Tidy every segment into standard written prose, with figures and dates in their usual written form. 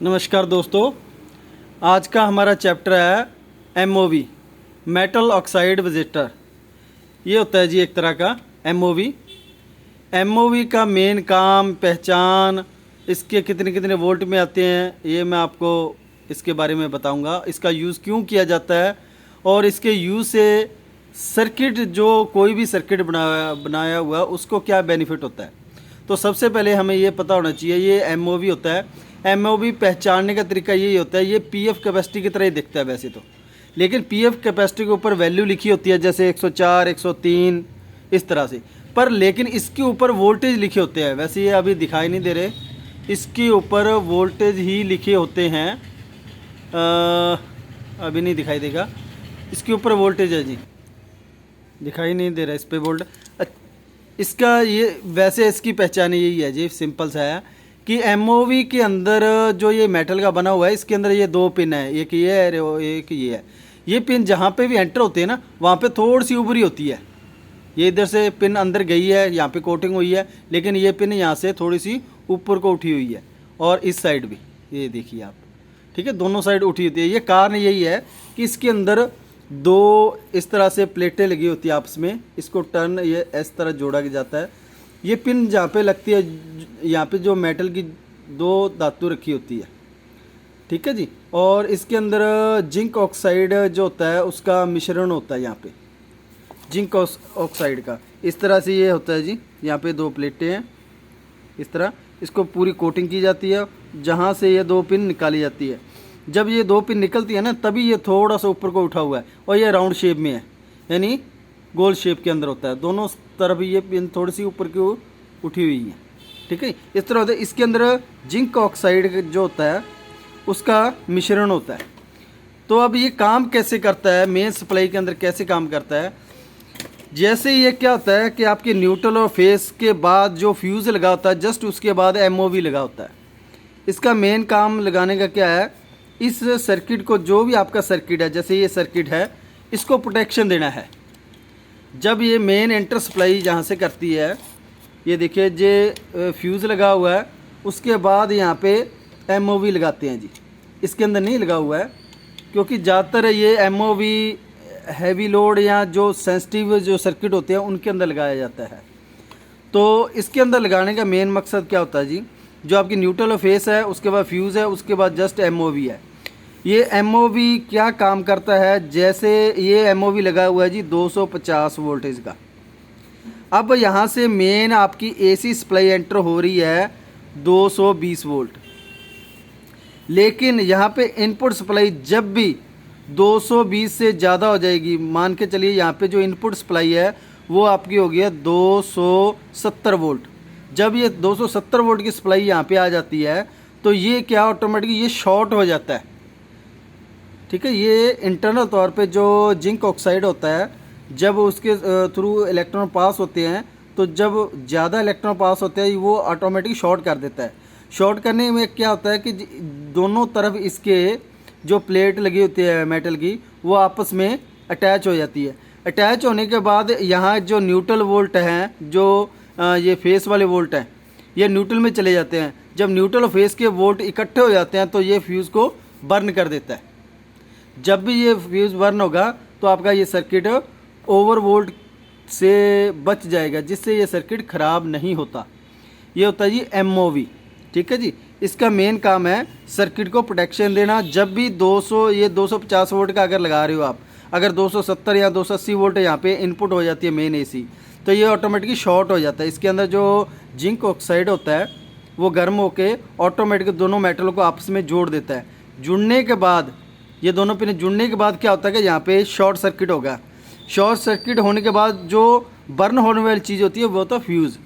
नमस्कार दोस्तों, आज का हमारा चैप्टर है एमओवी, मेटल ऑक्साइड विजिटर। ये होता है जी एक तरह का एमओवी। एमओवी का मेन काम, पहचान, इसके कितने कितने वोल्ट में आते हैं, ये मैं आपको इसके बारे में बताऊंगा। इसका यूज़ क्यों किया जाता है और इसके यूज़ से सर्किट, जो कोई भी सर्किट बनाया हुआ उसको क्या बेनिफिट होता है। तो सबसे पहले हमें ये पता होना चाहिए ये एमओवी होता है। एमओवी पहचानने का तरीका यही होता है, ये पीएफ कैपेसिटी की तरह ही दिखता है वैसे तो, लेकिन पीएफ कैपेसिटी के ऊपर वैल्यू लिखी होती है जैसे 104, 103 इस तरह से, पर लेकिन इसके ऊपर वोल्टेज लिखे होते हैं। वैसे ये अभी दिखाई नहीं दे रहे, इसके ऊपर वोल्टेज ही लिखे होते हैं। अभी नहीं दिखाई देगा, इसके ऊपर वोल्टेज है जी, दिखाई नहीं दे रहा इस पर वोल्ट। इसका ये वैसे इसकी पहचान यही है जी, सिंपल सा है कि एमओवी के अंदर जो ये मेटल का बना हुआ है, इसके अंदर ये दो पिन है, एक ये है एक ये है। ये पिन जहाँ पे भी एंटर होते हैं ना, वहाँ पे थोड़ी सी उभरी होती है। ये इधर से पिन अंदर गई है, यहाँ पे कोटिंग हुई है, लेकिन ये पिन यहाँ से थोड़ी सी ऊपर को उठी हुई है, और इस साइड भी ये देखिए आप, ठीक है, दोनों साइड उठी होती है। ये कारण यही है कि इसके अंदर दो इस तरह से प्लेटें लगी होती है आपस में, इसको टर्न ये इस तरह जोड़ा जाता है। ये पिन जहाँ पे लगती है, यहाँ पे जो मेटल की दो धातु रखी होती है, ठीक है जी। और इसके अंदर जिंक ऑक्साइड जो होता है उसका मिश्रण होता है, यहाँ पे जिंक ऑक्साइड का इस तरह से ये होता है जी। यहाँ पे दो प्लेटें हैं इस तरह, इसको पूरी कोटिंग की जाती है, जहाँ से ये दो पिन निकाली जाती है। जब ये दो पिन निकलती है ना, तभी ये थोड़ा सा ऊपर को उठा हुआ है और ये राउंड शेप में है, यानी गोल शेप के अंदर होता है। दोनों तरफ ये पिन थोड़ी सी ऊपर की उठी हुई है, ठीक है, इस तरह होता है। इसके अंदर जिंक ऑक्साइड जो होता है उसका मिश्रण होता है। तो अब ये काम कैसे करता है, मेन सप्लाई के अंदर कैसे काम करता है। जैसे ये क्या होता है कि आपके न्यूट्रल और फेस के बाद जो फ्यूज़ लगा होता है, जस्ट उसके बाद एमओवी लगा होता है। इसका मेन काम लगाने का क्या है, इस सर्किट को, जो भी आपका सर्किट है, जैसे ये सर्किट है, इसको प्रोटेक्शन देना है। जब ये मेन एंटर सप्लाई जहाँ से करती है, ये देखिए जे फ्यूज़ लगा हुआ है, उसके बाद यहाँ पे एमओवी लगाते हैं जी। इसके अंदर नहीं लगा हुआ है, क्योंकि ज़्यादातर ये एमओवी हैवी लोड या जो सेंसिटिव जो सर्किट होते हैं उनके अंदर लगाया जाता है। तो इसके अंदर लगाने का मेन मकसद क्या होता है जी, जो आपकी न्यूट्रल और फेस है, उसके बाद फ्यूज़ है, उसके बाद जस्ट एमओवी है। ये एमओवी क्या काम करता है, जैसे ये एमओवी लगा हुआ है जी 250 वोल्टेज का। अब यहाँ से मेन आपकी एसी सप्लाई एंटर हो रही है 220 वोल्ट, लेकिन यहाँ पे इनपुट सप्लाई जब भी 220 से ज़्यादा हो जाएगी, मान के चलिए यहाँ पे जो इनपुट सप्लाई है वो आपकी हो गई है 270 वोल्ट। जब ये 270 वोल्ट की सप्लाई यहाँ पे आ जाती है, तो ये क्या ऑटोमेटिकली ये शॉर्ट हो जाता है, ठीक है। ये इंटरनल तौर पे जो जिंक ऑक्साइड होता है, जब उसके थ्रू इलेक्ट्रॉन पास होते हैं, तो जब ज़्यादा इलेक्ट्रॉन पास होते हैं वो ऑटोमेटिक शॉर्ट कर देता है। शॉर्ट करने में क्या होता है कि दोनों तरफ इसके जो प्लेट लगी होती है मेटल की, वो आपस में अटैच हो जाती है। अटैच होने के बाद यहाँ जो न्यूट्रल वोल्ट हैं, जो ये फेस वाले वोल्ट हैं, ये न्यूट्रल में चले जाते हैं। जब न्यूट्रल और फेस के वोल्ट इकट्ठे हो जाते हैं, तो ये फ्यूज़ को बर्न कर देता है। जब भी ये फ्यूज़ बर्न होगा, तो आपका ये सर्किट ओवर वोल्ट से बच जाएगा, जिससे ये सर्किट ख़राब नहीं होता। ये होता है जी एमओवी, ठीक है जी। इसका मेन काम है सर्किट को प्रोटेक्शन देना। जब भी 250 वोल्ट का अगर लगा रहे हो आप, अगर 270 या 280 वोल्ट यहाँ पे इनपुट हो जाती है मेन एसी, तो ये ऑटोमेटिकली शॉर्ट हो जाता है। इसके अंदर जो जिंक ऑक्साइड होता है वो गर्म होके ऑटोमेटिक दोनों मेटल को आपस में जोड़ देता है। जुड़ने के बाद, ये दोनों पिन जुड़ने के बाद क्या होता है कि यहाँ पे शॉर्ट सर्किट होगा। शॉर्ट सर्किट होने के बाद जो बर्न होने वाली चीज़ होती है वो होता है फ्यूज़,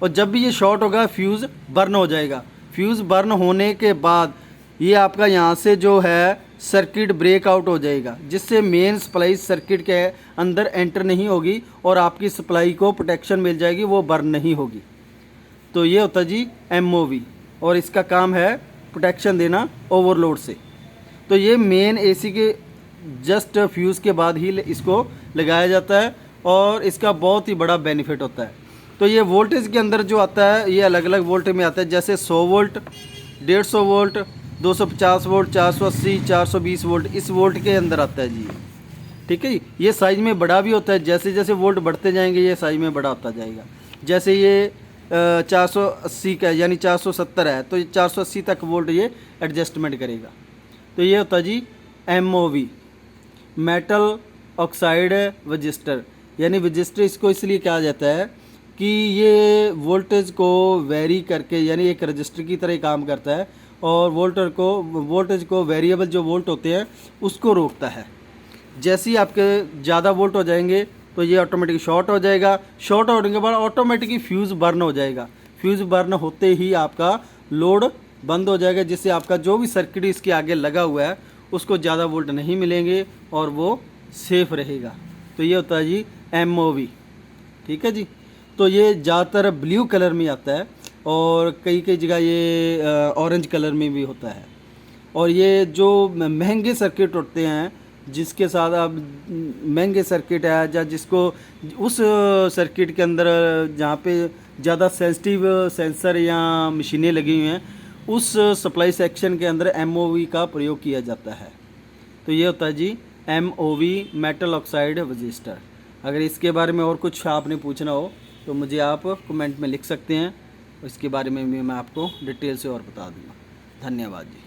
और जब भी ये शॉर्ट होगा फ्यूज़ बर्न हो जाएगा। फ्यूज़ बर्न होने के बाद ये आपका यहाँ से जो है सर्किट ब्रेकआउट हो जाएगा, जिससे मेन सप्लाई सर्किट के अंदर एंटर नहीं होगी और आपकी सप्लाई को प्रोटेक्शन मिल जाएगी, वो बर्न नहीं होगी। तो ये होता है जी एमओवी, और इसका काम है प्रोटेक्शन देना ओवरलोड से। तो ये मेन एसी के जस्ट फ्यूज़ के बाद ही इसको लगाया जाता है, और इसका बहुत ही बड़ा बेनिफिट होता है। तो ये वोल्टेज के अंदर जो आता है, ये अलग अलग वोल्ट में आता है, जैसे 100 वोल्ट, 150 वोल्ट, 250 वोल्ट, 480, 420 वोल्ट, इस वोल्ट के अंदर आता है जी ये। ठीक है जी। ये साइज़ में बड़ा भी होता है, जैसे जैसे वोल्ट बढ़ते जाएंगे ये साइज़ में बड़ा होता जाएगा। जैसे ये 480 का यानी 470 है तो ये 480 तक वोल्ट ये एडजस्टमेंट करेगा। तो ये होता है जी MOV, मेटल ऑक्साइड रजिस्टर। यानी रजिस्टर इसको इसलिए कहा जाता है कि ये वोल्टेज को वेरी करके, यानी एक रजिस्टर की तरह काम करता है और वोल्टेज को वेरिएबल जो वोल्ट होते हैं उसको रोकता है। जैसे ही आपके ज़्यादा वोल्ट हो जाएंगे तो ये ऑटोमेटिक शॉर्ट हो जाएगा। शॉर्ट होने के बाद ऑटोमेटिकली फ्यूज़ बर्न हो जाएगा। फ्यूज़ बर्न होते ही आपका लोड बंद हो जाएगा, जिससे आपका जो भी सर्किट इसके आगे लगा हुआ है उसको ज़्यादा वोल्ट नहीं मिलेंगे और वो सेफ रहेगा। तो ये होता है जी MOV। ठीक है जी। तो ये ज़्यादातर ब्लू कलर में आता है और कई कई जगह ये ऑरेंज कलर में भी होता है। और ये जो महंगे सर्किट होते हैं, जिसके साथ आप महंगे सर्किट है या जिसको उस सर्किट के अंदर जहाँ पे ज़्यादा सेंसिटिव सेंसर या मशीनें लगी हुई हैं, उस सप्लाई सेक्शन के अंदर MOV का प्रयोग किया जाता है। तो ये होता है जी MOV, मेटल ऑक्साइड रजिस्टर। अगर इसके बारे में और कुछ आपने पूछना हो तो मुझे आप कमेंट में लिख सकते हैं, इसके बारे में भी मैं आपको डिटेल से और बता दूँगा। धन्यवाद जी।